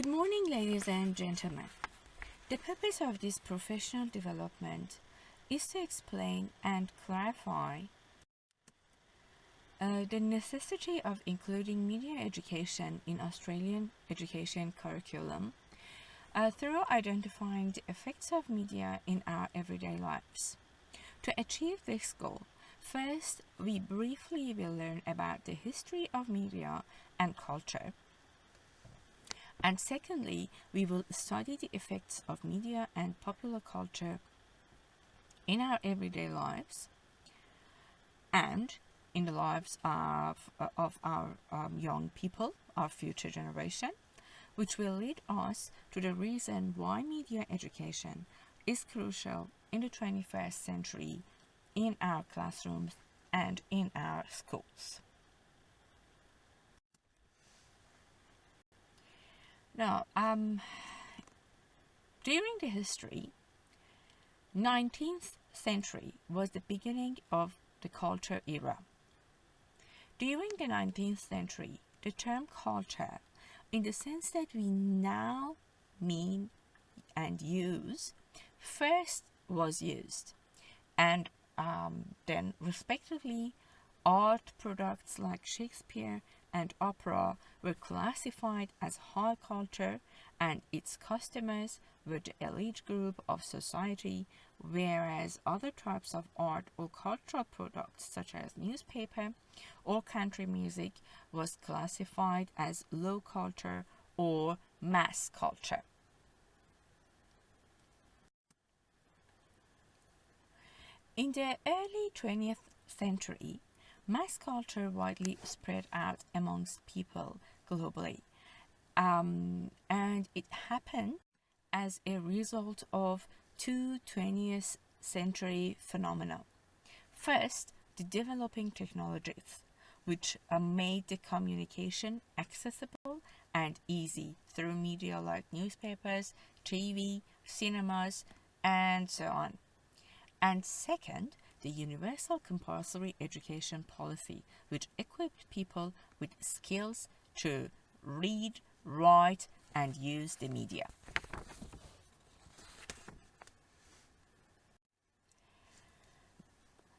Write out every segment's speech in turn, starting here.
Good morning, ladies and gentlemen. The purpose of this professional development is to explain and clarify the necessity of including media education in Australian education curriculum through identifying the effects of media in our everyday lives. To achieve this goal, first, we briefly will learn about the history of media and culture. And secondly, we will study the effects of media and popular culture in our everyday lives and in the lives of our young people, our future generation, which will lead us to the reason why media education is crucial in the 21st century in our classrooms and in our schools. Now, during the history, 19th century was the beginning of the culture era. During the 19th century, the term culture, in the sense that we now mean and use, first was used, and then respectively, art products like Shakespeare and opera were classified as high culture, and its customers were the elite group of society, whereas other types of art or cultural products such as newspaper or country music was classified as low culture or mass culture. In the early 20th century, mass culture widely spread out amongst people globally, and it happened as a result of two 20th century phenomena. First, the developing technologies, which made the communication accessible and easy through media like newspapers, TV, cinemas, and so on. And second, the universal compulsory education policy, which equipped people with skills to read, write, and use the media.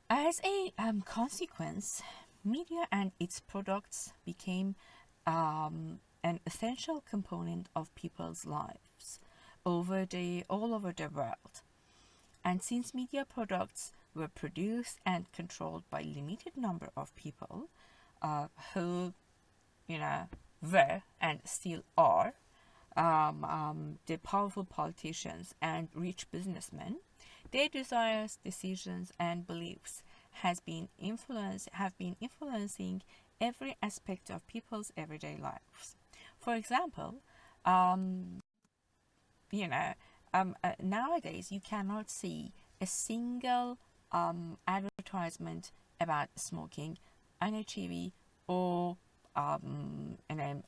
As a consequence, media and its products became an essential component of people's lives all over the world. And since media products were produced and controlled by limited number of people who, were and still are the powerful politicians and rich businessmen, their desires, decisions, and beliefs have been influencing every aspect of people's everyday lives. For example, nowadays you cannot see a single advertisement about smoking on a TV or on a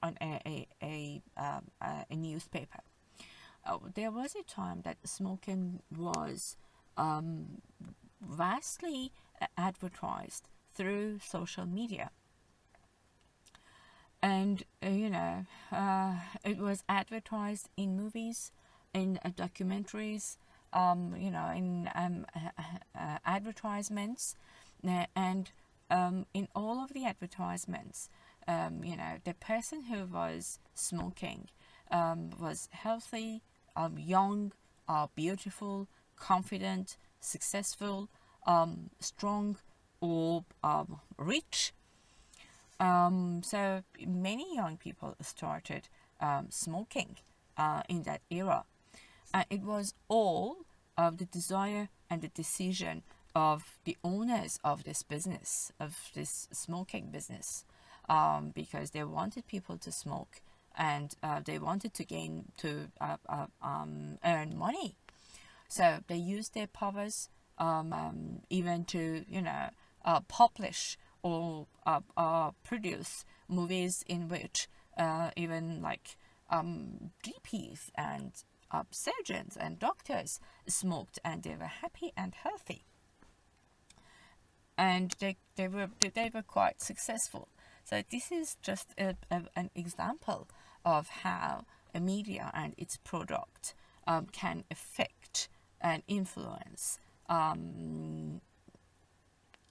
newspaper. There was a time that smoking was vastly advertised through social media, and it was advertised in movies, in documentaries, in advertisements, and in all of the advertisements, the person who was smoking was healthy, young, beautiful, confident, successful, strong, or rich. So many young people started smoking in that era. It was all of the desire and the decision of the owners of this business, of this smoking business, because they wanted people to smoke, and they wanted to earn money. So they used their powers even to publish or produce movies in which even like GPs and surgeons and doctors smoked, and they were happy and healthy, and they were quite successful. So this is just an example of how a media and its product can affect and influence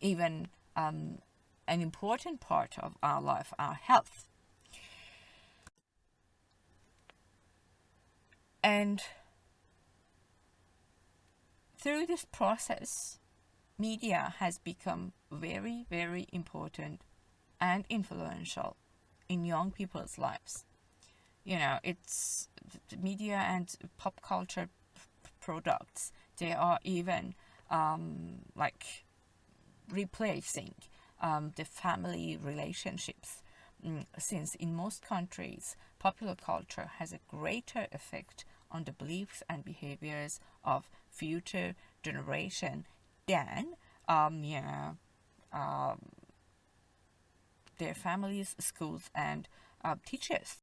even an important part of our life, our health. And through this process, media has become very, very important and influential in young people's lives. You know, it's the media and pop culture products, they are even like replacing the family relationships, since in most countries popular culture has a greater effect on the beliefs and behaviors of future generation than their families, schools, and teachers.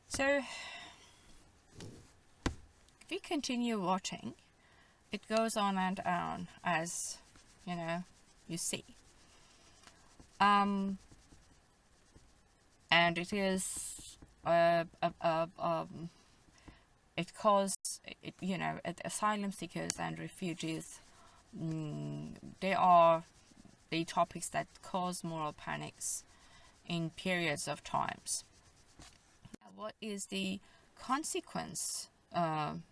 So if we continue watching, it goes on and on, as you see. And it is it caused asylum seekers and refugees. They are the topics that cause moral panics in periods of times. Now, what is the consequence of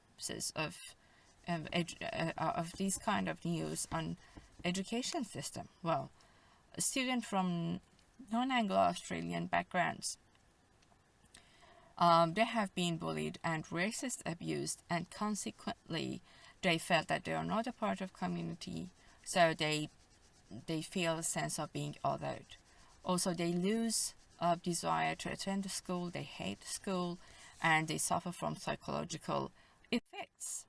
these kind of news on education system? Well, a student from non-Anglo-Australian backgrounds, they have been bullied and racist abused, and consequently they felt that they are not a part of community, so they feel a sense of being othered. Also, they lose desire to attend the school, they hate school, and they suffer from psychological effects.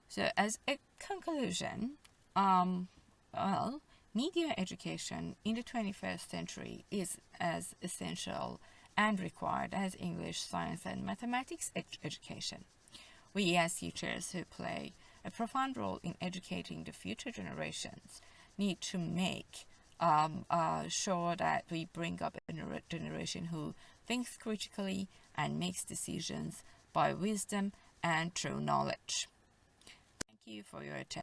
So as a conclusion, well, media education in the 21st century is as essential and required as English, science, and mathematics education. We as teachers who play a profound role in educating the future generations need to make sure that we bring up a generation who thinks critically and makes decisions by wisdom and true knowledge. Thank you for your attention.